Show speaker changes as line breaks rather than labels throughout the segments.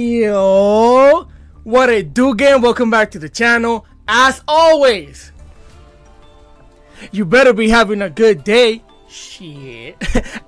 Yo, what it do, gang? Welcome back to the channel. As always, you better be having a good day. Shit.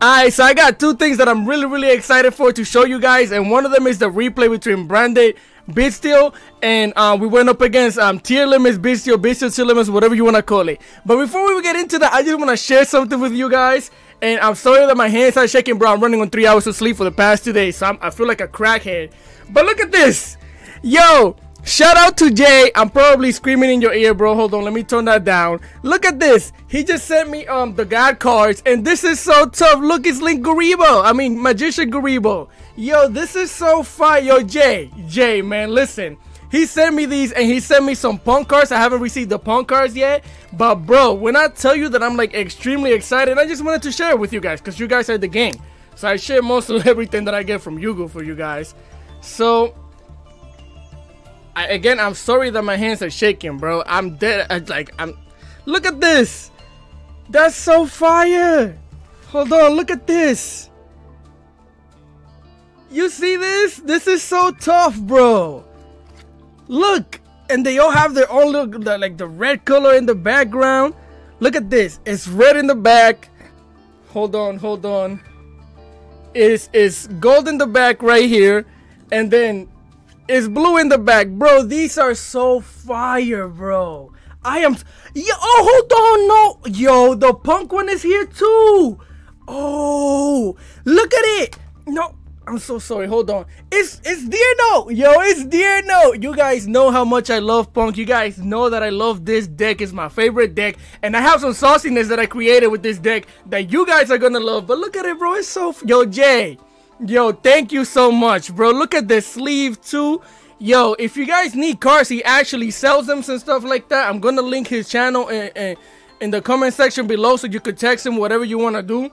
Alright, so I got two things that I'm really excited for to show you guys, and one of them is the replay between Branded Bystial and we went up against Tearlaments, Bystial, Tearlaments, whatever you want to call it. But before we get into that, I just want to share something with you guys. And I'm sorry that my hands are shaking, bro. I'm running on 3 hours of sleep for the past 2 days, so I feel like a crackhead. But look at this. Yo, shout out to Jay. I'm probably screaming in your ear, bro. Hold on, let me turn that down. Look at this. He just sent me the god cards, and this is so tough. Look, it's Link Garibo. I mean, Magician Garibo. Yo, this is so fire. Yo, Jay, man, listen. He sent me these, and he sent me some punk cards. I haven't received the punk cards yet, but bro, when I tell you that I'm like extremely excited, I just wanted to share it with you guys because you guys are the gang. So I share most of everything that I get from Yugo for you guys. So again, I'm sorry that my hands are shaking, bro. I'm dead. Look at this. That's so fire. Hold on, look at this. You see this? This is so tough, bro. Look, and they all have their own look, like the red color in the background. Look at this. It's red in the back. Hold on. It's gold in the back right here, and then it's blue in the back, bro. These are so fire, bro. Hold on, no, yo, the punk one is here too. Oh, look at it. No, I'm so sorry. Hold on. It's Dear Note. Yo, it's Dear Note. You guys know how much I love punk. You guys know that I love this deck. It's my favorite deck, and I have some sauciness that I created with this deck that you guys are gonna love. But look at it, bro. It's so yo, Jay. Yo, thank you so much, bro. Look at the sleeve too. Yo, if you guys need cards, he actually sells them and stuff like that. I'm gonna link his channel in the comment section below, so you could text him whatever you want to do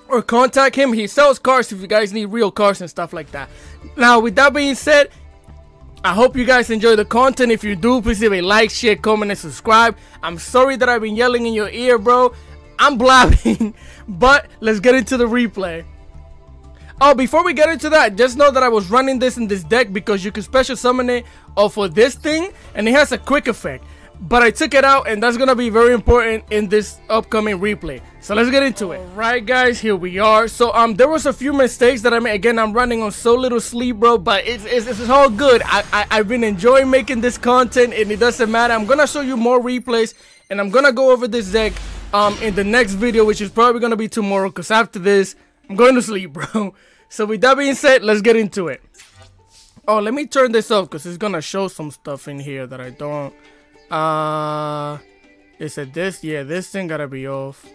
or contact him. He sells cards if you guys need real cards and stuff like that. Now, with that being said, I hope you guys enjoy the content. If you do, please leave a like, share, comment, and subscribe. I'm sorry that I've been yelling in your ear, bro. I'm blabbing. But let's get into the replay. Oh, before we get into that, just know that I was running this in this deck because you can special summon it for this thing, and it has a quick effect. But I took it out, and that's gonna be very important in this upcoming replay. So let's get into it. Alright guys, here we are. So there was a few mistakes that I made. Again, I'm running on so little sleep, bro, but it's all good. I've been enjoying making this content, and it doesn't matter. I'm gonna show you more replays, and I'm gonna go over this deck in the next video, which is probably gonna be tomorrow, because after this I'm going to sleep, bro. So with that being said, let's get into it. Oh, let me turn this off because it's gonna show some stuff in here that I don't. Is it this? Yeah, this thing gotta be off.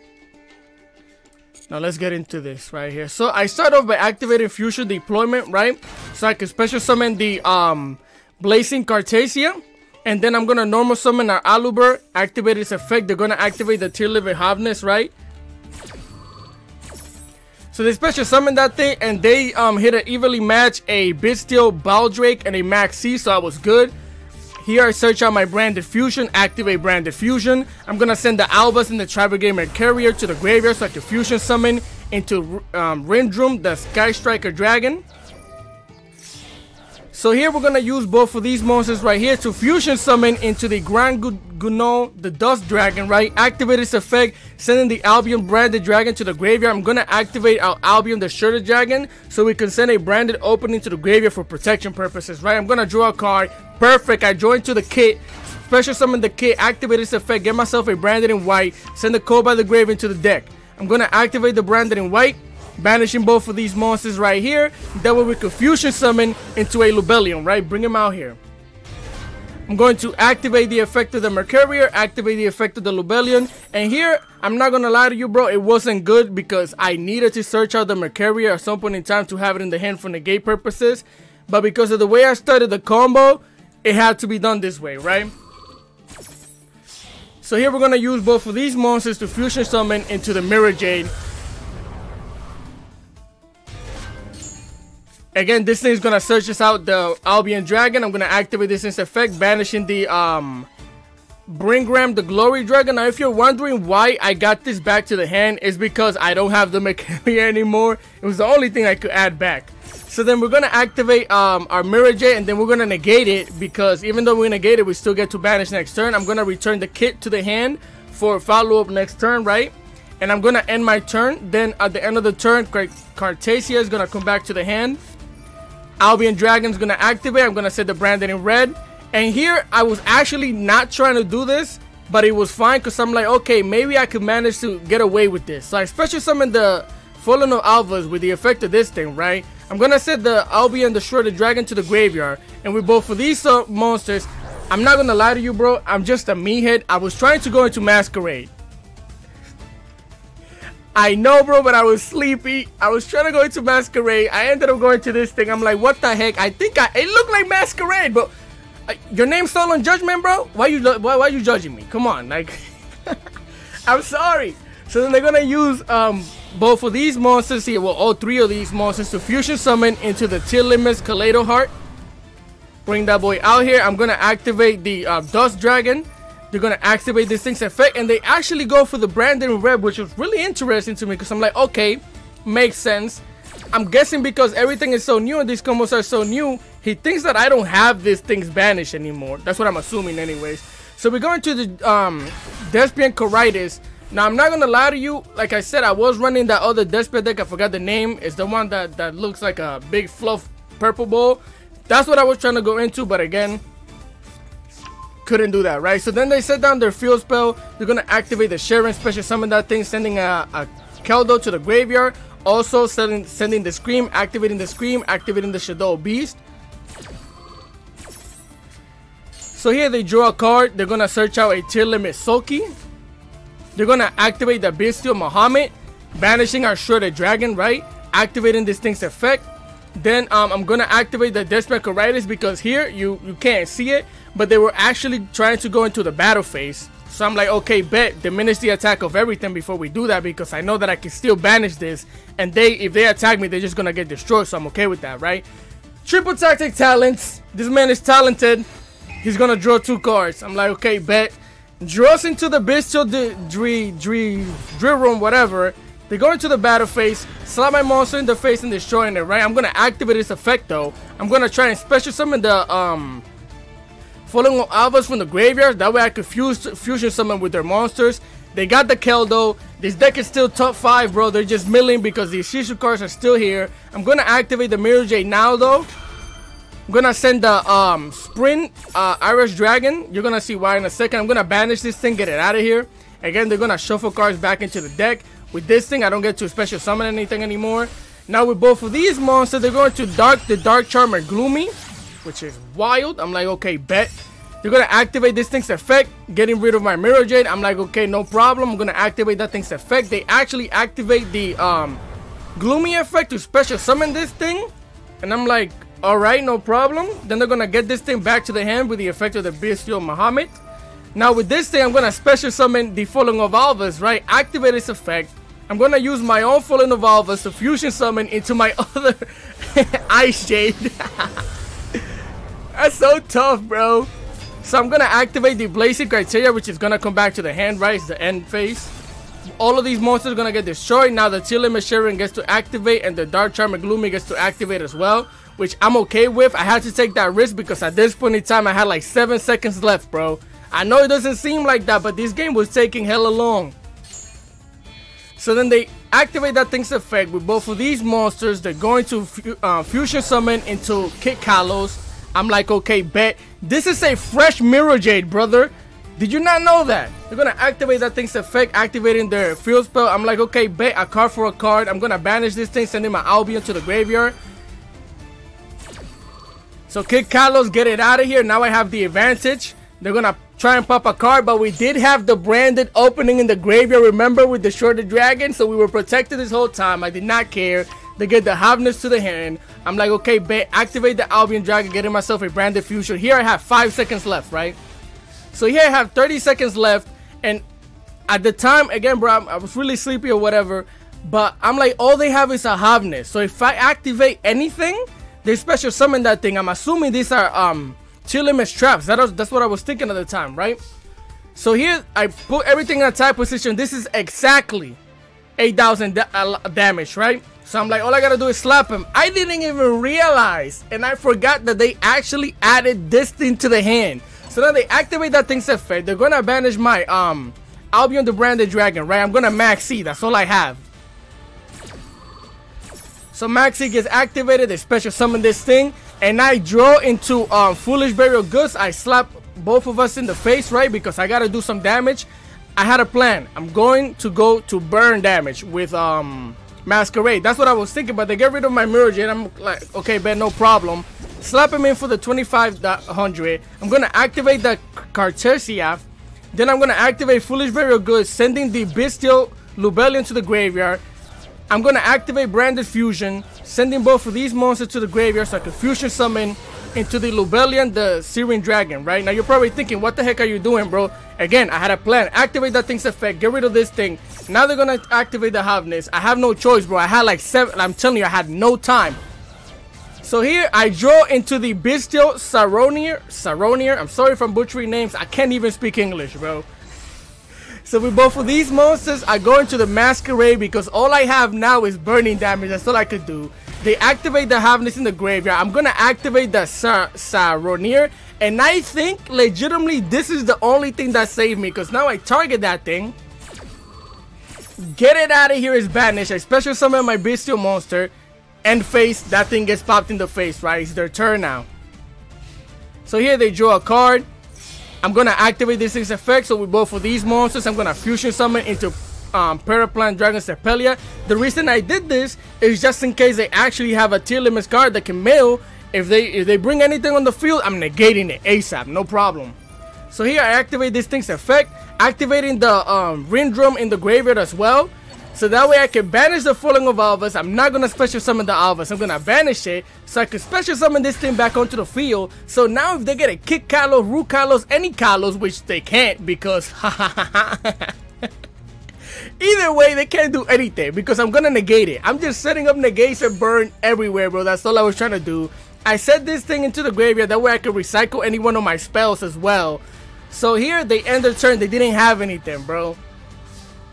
Now let's get into this right here. So I start off by activating fusion deployment, right? So I can special summon the Blazing Cartesia, and then I'm gonna normal summon our Aluber, activate its effect. They're gonna activate the Tearlaments Havness, right? So they special summon that thing, and they hit an evenly match a Bystial, Baldrake, and a Max C, so I was good. Here I search out my Branded Fusion, activate Branded Fusion. I'm gonna send the Albus and the Tribal Gamer Carrier to the graveyard so I can fusion summon into Rindrum, the Sky Striker Dragon. So here we're gonna use both of these monsters right here to fusion summon into the Grand Guno, the Dust Dragon, right? Activate its effect, sending the Albion Branded Dragon to the graveyard. I'm gonna activate our Albion, the Shirted Dragon, so we can send a Branded opening to the graveyard for protection purposes, right? I'm gonna draw a card. Perfect. I join to the kit, special summon the kit, activate its effect, get myself a Branded in white, send the code by the grave into the deck. I'm gonna activate the Branded in white, banishing both of these monsters right here. That way we can fusion summon into a Lubellion, right? Bring him out here. I'm going to activate the effect of the Mercurier, activate the effect of the Lubellion, and here, I'm not gonna lie to you, bro, it wasn't good because I needed to search out the Mercurier at some point in time to have it in the hand for negate purposes, but because of the way I started the combo, it had to be done this way, right? So here we're gonna use both of these monsters to fusion summon into the Mirror Jade. Again, this thing is gonna search us out the Albion Dragon. I'm gonna activate this in effect, banishing the Bringram the Glory Dragon. Now if you're wondering why I got this back to the hand, it's because I don't have the Mechalia anymore. It was the only thing I could add back. So then we're gonna activate our Mirror Jade, and then we're gonna negate it, because even though we negate it, we still get to banish next turn. I'm gonna return the kit to the hand for follow-up next turn, right? And I'm gonna end my turn. Then at the end of the turn, Cartasia is gonna come back to the hand. Albion Dragon's gonna activate. I'm gonna set the Branded in red. And here I was actually not trying to do this, but it was fine, because I'm like, okay, maybe I could manage to get away with this. So I special summon the Fallen of Alvas with the effect of this thing, right? I'm gonna set the Albion Destroy the Dragon to the graveyard, and with both of these monsters, I'm not gonna lie to you, bro, I'm just a meathead. I was trying to go into Masquerade. I know, bro, but I was sleepy. I was trying to go into Masquerade. I ended up going to this thing. I'm like, what the heck? I think it looked like Masquerade, but your name's still on Judgment, bro? Why you judging me? Come on, like, I'm sorry. So then they're gonna use both of these monsters here, well, all three of these monsters, to fusion summon into the Tearlaments Kaleido Heart. Bring that boy out here. I'm gonna activate the Dust Dragon. They're gonna activate this thing's effect, and they actually go for the Branded in red, which was really interesting to me, because I'm like, okay, makes sense. I'm guessing because everything is so new and these combos are so new, he thinks that I don't have these things banished anymore. That's what I'm assuming anyways. So we're going to the Despian Coritis. Now I'm not gonna lie to you, like I said, I was running that other Despian deck. I forgot the name. It's the one that looks like a big fluff purple ball. That's what I was trying to go into, but again, couldn't do that, right? So then they set down their field spell. They're gonna activate the Sharon, special summon that thing, sending a Keldo to the graveyard. Also sending the Scream, activating the Shadow Beast. So here they draw a card. They're gonna search out a Tearlaments Sulky. They're gonna activate the Bystial Muhammad, banishing our Shredded Dragon, right? Activating this thing's effect. Then I'm gonna activate the Despian Coritis, because here you can't see it, but they were actually trying to go into the battle phase. So I'm like, okay, bet, diminish the attack of everything before we do that, because I know that I can still banish this, and if they attack me, they're just gonna get destroyed. So I'm okay with that, right? Triple tactic talents. This man is talented. He's gonna draw 2 cards. I'm like, okay, bet. Draws into the Bystial Drill Room, whatever. They go into the battle phase, slap my monster in the face and destroying it, right? I'm gonna activate this effect though. I'm gonna try and special summon the Fallen of Alvas from the graveyard. That way I could fusion summon with their monsters. They got the Keldo. This deck is still top 5, bro. They're just milling because the Shishu cards are still here. I'm gonna activate the Mirror Jade now though. I'm gonna send the Sprint Irish Dragon. You're gonna see why in a second. I'm gonna banish this thing, get it out of here. Again, they're gonna shuffle cards back into the deck. With this thing, I don't get to special summon anything anymore. Now with both of these monsters, they're going to the Dark Charmer Gloomy, which is wild. I'm like, okay, bet. They're gonna activate this thing's effect, getting rid of my Mirror Jade. I'm like, okay, no problem. I'm gonna activate that thing's effect. They actually activate the Gloomy effect to special summon this thing, and I'm like, all right, no problem. Then they're gonna get this thing back to the hand with the effect of the Bystial Muhammad. Now with this thing, I'm gonna special summon the Fallen of Alvas, right? Activate its effect. I'm gonna use my own Fallen of Alvas to fusion summon into my other Ice Jade. That's so tough, bro. So I'm gonna activate the Blazing Criteria, which is gonna come back to the hand, right? It's the end phase. All of these monsters are gonna get destroyed. Now the Tearlaments Sharon gets to activate, and the Dark Charmer Gloomy gets to activate as well, which I'm okay with. I had to take that risk because at this point in time, I had like 7 seconds left, bro. I know it doesn't seem like that, but this game was taking hella long. So then they activate that thing's effect with both of these monsters. They're going to fusion summon into Kit Kalos. I'm like, okay, bet. This is a fresh Mirror Jade, brother. Did you not know that? They're gonna activate that thing's effect, activating their field spell. I'm like, okay, bet, a card for a card. I'm gonna banish this thing, sending my Albion to the graveyard. So Kit Kalos, get it out of here. Now I have the advantage. They're gonna try and pop a card, but we did have the branded opening in the graveyard, remember, with the Shredded Dragon, so we were protected this whole time. I did not care. They get the Havness to the hand. I'm like, okay, bet, activate the Albion Dragon, getting myself a branded fusion. Here I have 5 seconds left, right? So here I have 30 seconds left, and at the time, again, bro, I was really sleepy or whatever, but I'm like, all they have is a Havness. So if I activate anything, they special summon that thing. I'm assuming these are Tearlaments traps. That's what I was thinking at the time, right? So here I put everything in attack position. This is exactly 8,000 damage, right? So I'm like, all I gotta do is slap him. I didn't even realize, and I forgot that they actually added this thing to the hand. So now they activate that thing's effect. They're gonna banish my Albion the Branded Dragon, right? I'm gonna max C. That's all I have. So max C gets activated. They special summon this thing, and I draw into Foolish Burial Goods. I slap both of us in the face, right? Because I gotta do some damage. I had a plan. I'm going to go to burn damage with Masquerade. That's what I was thinking, but they get rid of my mirror jet. I'm like, okay, Ben, no problem. Slap him in for the 2500. I'm gonna activate the Cartesia. Then I'm gonna activate Foolish Burial Goods, sending the Bystial Lubellion to the graveyard. I'm gonna activate Branded Fusion, sending both of these monsters to the graveyard so I can fusion summon into the Lubellion, the Syrian Dragon, right? Now you're probably thinking, what the heck are you doing, bro? Again, I had a plan. Activate that thing's effect, get rid of this thing. Now they're gonna activate the Havness. I have no choice, bro. I had like 7, I'm telling you, I had no time. So here I draw into the Bystial Saronier. I'm sorry if I'm butchering names. I can't even speak English, bro. So with both of these monsters, I go into the Masquerade because all I have now is burning damage. That's all I could do. They activate the Havness in the graveyard. I'm gonna activate the Saronier, and I think legitimately this is the only thing that saved me, because now I target that thing, get it out of here, is banished. I special summon my Bystial monster, end phase, that thing gets popped in the face, right? It's their turn now. So here they draw a card. I'm gonna activate this thing's effect. So with both of these monsters, I'm gonna fusion summon into Paraplant Dragon Serpelia. The reason I did this is just in case they actually have a Tearlaments card that can mill. If they bring anything on the field, I'm negating it ASAP, no problem. So here I activate this thing's effect, activating the Ring Drum in the graveyard as well. So that way I can banish the Falling of Alvas. I'm not gonna special summon the Alvas. I'm gonna banish it so I can special summon this thing back onto the field. So now if they get a Kick Kalos, Root Kalos, any Kalos, which they can't because either way, they can't do anything because I'm gonna negate it. I'm just setting up negates and burn everywhere, bro. That's all I was trying to do. I set this thing into the graveyard. That way I can recycle any one of my spells as well. So here, they end their turn. They didn't have anything, bro.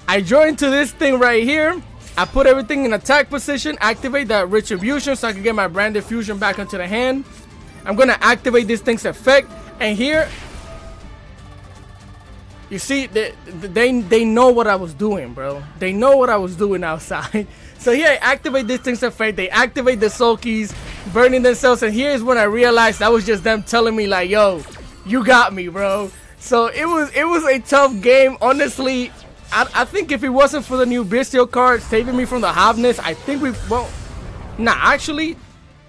I draw into this thing right here. I put everything in attack position. Activate that Retribution so I can get my Branded Fusion back into the hand. I'm gonna activate this thing's effect. And here, you see, they know what I was doing, bro. They know what I was doing outside. So here I activate this thing's effect. They activate the Soul Keys, burning themselves. And here's when I realized that was just them telling me like, yo, you got me, bro. So it was a tough game. Honestly, I think if it wasn't for the new Bystial card saving me from the Havness, I think we, well, nah, actually,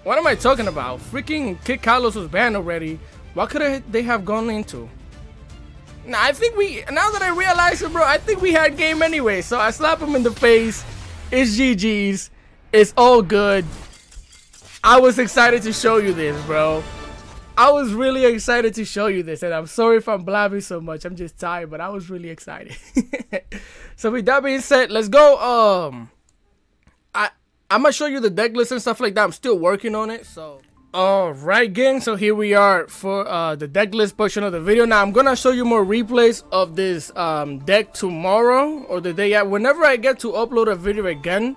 what am I talking about? Freaking Kick Kalos was banned already. What could they have gone into? Nah, I think now that I realize it, bro, I think we had game anyway. So I slap him in the face. It's GG's. It's all good. I was excited to show you this, bro. I was really excited to show you this, and I'm sorry if I'm blabbing so much. I'm just tired, but I was really excited. So with that being said, let's go. I'm gonna show you the deck list and stuff like that. I'm still working on it, so. Alright, gang, so here we are for the deck list portion of the video. Now I'm gonna show you more replays of this deck tomorrow or the day whenever I get to upload a video again.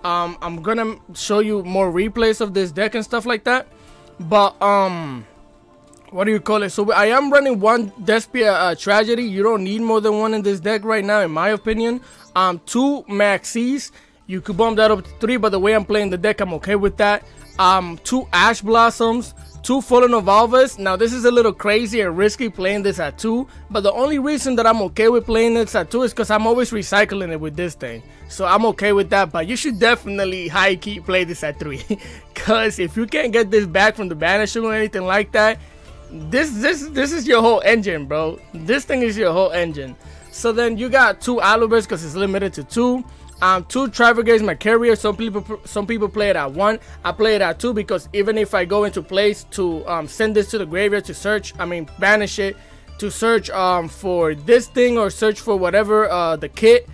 I'm gonna show you more replays of this deck and stuff like that. But what do you call it? So I am running one Despia Tragedy. You don't need more than one in this deck right now, in my opinion. 2 Maxis. You could bump that up to 3, but the way I'm playing the deck, I'm okay with that. 2 Ash Blossoms, 2 Fallen of Alvas. Now this is a little crazy and risky playing this at 2, but the only reason that I'm okay with playing this at 2 is because I'm always recycling it with this thing. So I'm okay with that, but you should definitely high-key play this at 3. Because if you can't get this back from the banisher or anything like that, this is your whole engine, bro. This thing is your whole engine. So then you got 2 Alubers because it's limited to 2. 2 Trivergate, my carrier. Some people play it at 1. I play it at 2 because even if I go into place to send this to the graveyard to search, banish it to search for this thing or search for whatever the kit,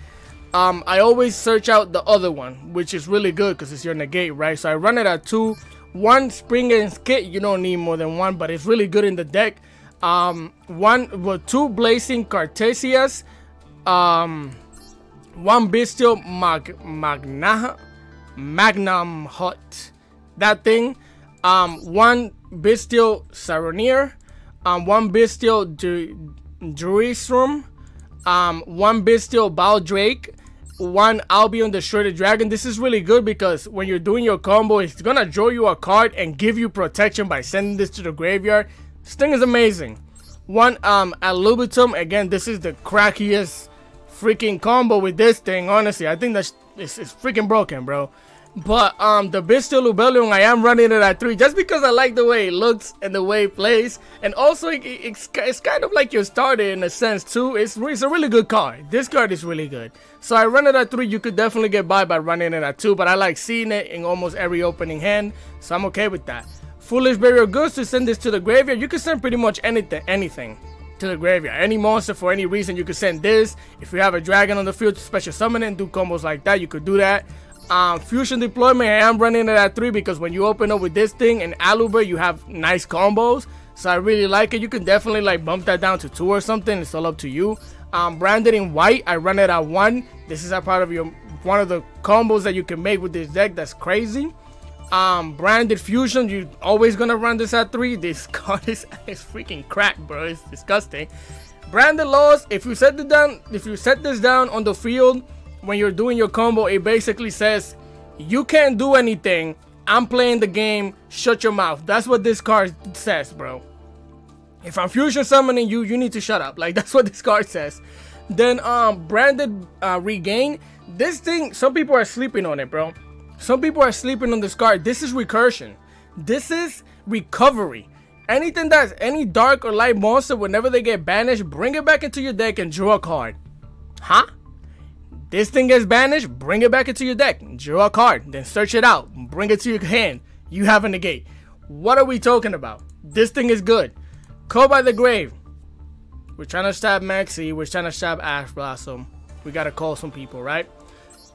I always search out the other one, which is really good because it's your negate, right? So I run it at 2. 1 Spring and Kit, you don't need more than 1, but it's really good in the deck. Two Blazing Cartesias, one Bystial Magnum Hut, that thing, one Bystial Saronir, one Bystial Jerusalem, one Bystial Baldrake, one Albion Destroy the Dragon. This is really good because when you're doing your combo, it's gonna draw you a card and give you protection by sending this to the graveyard. This thing is amazing. One Alubitum. Again, this is the crackiest freaking combo with this thing. Honestly, I think that's it's freaking broken, bro. But the Bystial Lubellion, I am running it at 3 just because I like the way it looks and the way it plays, and also it's kind of like your starter in a sense too. It's a really good card. This card is really good, so I run it at 3. You could definitely get by running it at 2, but I like seeing it in almost every opening hand, so I'm okay with that. Foolish Burial Goods, to send this to the graveyard. You can send pretty much anything to the graveyard. Any monster for any reason, you could send this. If you have a dragon on the field, to special summon it and do combos like that, you could do that. Fusion Deployment, I am running it at 3 because when you open up with this thing and Aluber, you have nice combos, so I really like it. You can definitely like bump that down to 2 or something. It's all up to you. Branded in white, I run it at 1. This is a part of one of the combos that you can make with this deck. That's crazy. Branded Fusion, you always gonna run this at 3. This card is freaking crack, bro. It's disgusting. Branded Laws, if you set this down on the field when you're doing your combo, it basically says you can't do anything. I'm playing the game. Shut your mouth. That's what this card says, bro. If I'm fusion summoning you, you need to shut up. Like, that's what this card says. Then Branded Regain. This thing, some people are sleeping on it, bro. Some people are sleeping on this card. This is recursion. This is recovery. Anything that's any dark or light monster, whenever they get banished, bring it back into your deck and draw a card. Huh? This thing gets banished, bring it back into your deck, draw a card, then search it out, bring it to your hand. You have a negate. What are we talking about? This thing is good. Call by the Grave. We're trying to stab Maxi, we're trying to stab Ash Blossom. We gotta call some people, right?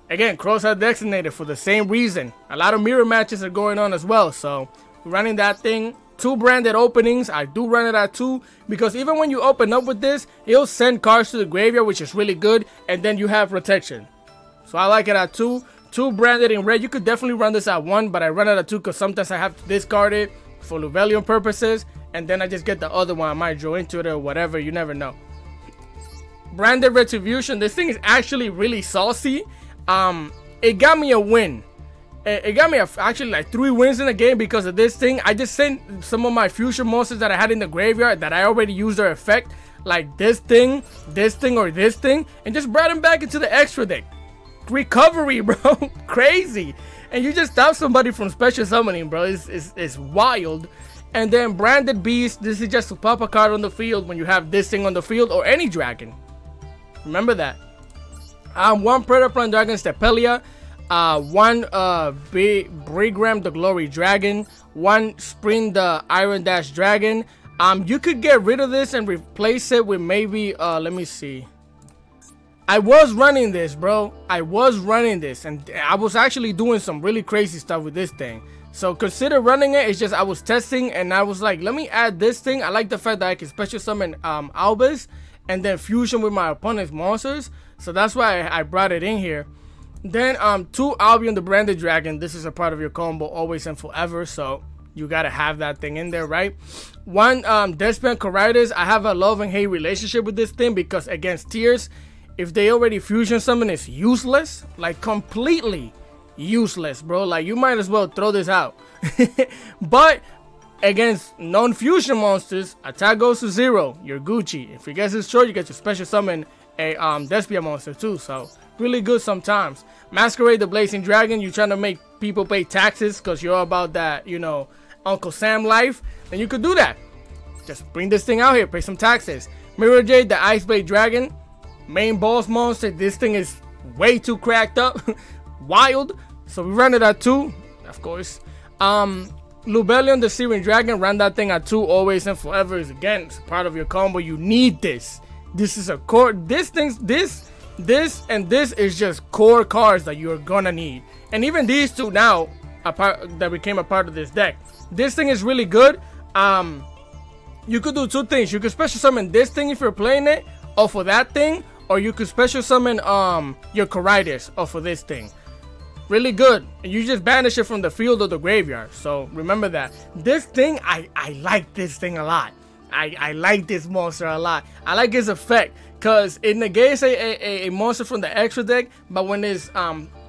Again, Crows are designated for the same reason. A lot of mirror matches are going on as well, so we're running that thing. 2 branded openings. I do run it at 2 because even when you open up with this, it'll send cards to the graveyard, which is really good, and then you have protection. So I like it at 2. 2 branded in red. You could definitely run this at 1, but I run it at 2 because sometimes I have to discard it for Luvelion purposes, and then I just get the other one. I might draw into it or whatever. You never know. Branded Retribution. This thing is actually really saucy. It got me a win. It got me actually like 3 wins in the game because of this thing. I just sent some of my fusion monsters that I had in the graveyard that I already used their effect, like this thing, or this thing, and just brought them back into the extra deck. Recovery, bro. Crazy. And you just stop somebody from special summoning, bro. It's wild. And then Branded Beast. This is just to pop a card on the field when you have this thing on the field or any dragon. Remember that. 1 Predator Dragon Stepelia. 1 Brigram the Glory Dragon, 1 Spring the Iron Dash Dragon. You could get rid of this and replace it with maybe let me see. I was running this, bro. I was running this, and I was actually doing some really crazy stuff with this thing. So consider running it. It's just I was testing, and I was like, let me add this thing. I like the fact that I can special summon Albus and then fusion with my opponent's monsters. So that's why I brought it in here. Then 2 Albion the Branded Dragon. This is a part of your combo always and forever, so you gotta have that thing in there, right? 1 Deathspan Corridors. I have a love and hate relationship with this thing because against Tears, if they already fusion summon, it's useless, like completely useless, bro. Like you might as well throw this out. But against non-fusion monsters, attack goes to 0. You're Gucci. If it gets destroyed, you get to special summon a Despia monster too, so really good sometimes. Masquerade the Blazing Dragon. You're trying to make people pay taxes because you're about that, you know, Uncle Sam life, then you could do that. Just bring this thing out here, pay some taxes. Mirror Jade the Ice Blade Dragon. Main boss monster. This thing is way too cracked up. Wild. So we run it at 2, of course. Lubellion the Syrian Dragon. Run that thing at 2 always and forever. Is again, it's part of your combo. You need this. This is a core. This and this is just core cards that you're gonna need. And even these 2 now that became a part of this deck. This thing is really good. you could do two things. You could special summon this thing if you're playing it, or for that thing, or you could special summon your Coritis off of this thing. Really good. And you just banish it from the field or the graveyard. So remember that. This thing, I like this thing a lot. I like this monster a lot. I like his effect because it negates a monster from the extra deck, but when it's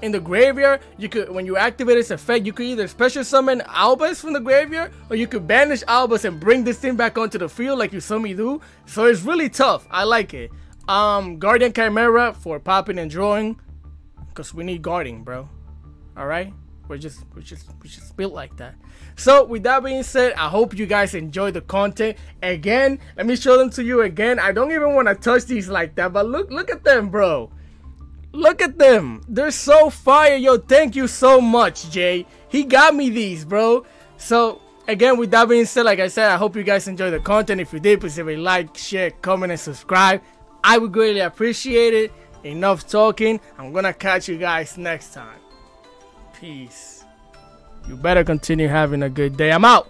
in the graveyard, you could, when you activate its effect, you could either special summon Albus from the graveyard, or you could banish Albus and bring this thing back onto the field like you saw me do. So it's really tough. I like it. Guardian Chimera for popping and drawing, because we need guarding, bro. All right, we're just built like that. So with that being said, I hope you guys enjoyed the content. Again, let me show them to you again. I don't even want to touch these like that, but look at them, bro. Look at them. They're so fire. Yo, thank you so much, Jay. He got me these, bro. So again, with that being said, like I said, I hope you guys enjoyed the content. If you did, please leave a like, share, comment, and subscribe. I would greatly appreciate it. Enough talking. I'm gonna catch you guys next time. Peace. You better continue having a good day. I'm out.